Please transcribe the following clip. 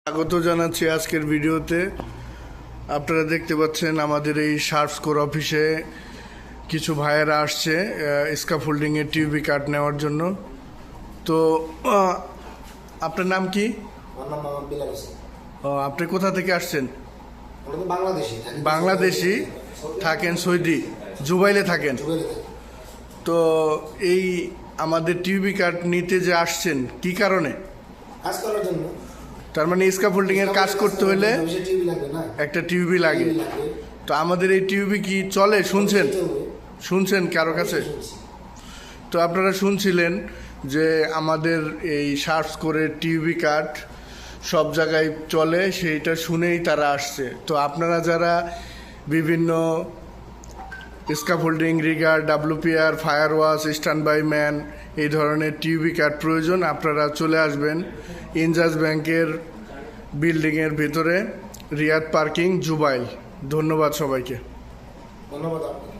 স্বাগত জানাচ্ছি আজকের ভিডিওতে। আপনারা দেখতে পাচ্ছেন আমাদের এই শার্প স্কোর অফিসে কিছু ভাইয়েরা আসছে স্ক্যাফোল্ডিংয়ের টিউবি কাট নেওয়ার জন্য। তো আপনার নাম কি? আমার নাম মোহাম্মদ বিলাল হোসেন। আপনি কোথা থেকে আসছেন? আমরা তো বাংলাদেশি বাংলাদেশি, থাকেন সৌদি, জুবাইলে থাকেন। জুবাইলে থাকি। তো এই আমাদের টিউবি কাট নিতে যে আসছেন কি কারণে? কাজ করার জন্য। তার মানে স্ক্যাফোল্ডিংয়ের কাজ করতে হলে অফিসে টিভি লাগবে না? একটা টিউবি লাগে। টিভি লাগবে। তো আমাদের এই টিউবি কি চলে? শুনছেন কারো কাছে? শুনছি। তো আপনারা শুনছিলেন যে আমাদের এই শার্প স্কোরের টিউবি কাট সব জায়গায় চলে, সেইটা শুনেই তারা আসছে। তো আপনারা যারা বিভিন্ন scaffolding, rigger, WPR, fire watch, standby man এই ধরনের টিউবি কাট প্রয়োজন, আপনারা চলে আসবেন ইনজাজ ব্যাংকের বিল্ডিংয়ের ভিতরে, রিয়াদ পার্কিং, জুবাইল। ধন্যবাদ সবাইকে। ধন্যবাদ আপনাকে।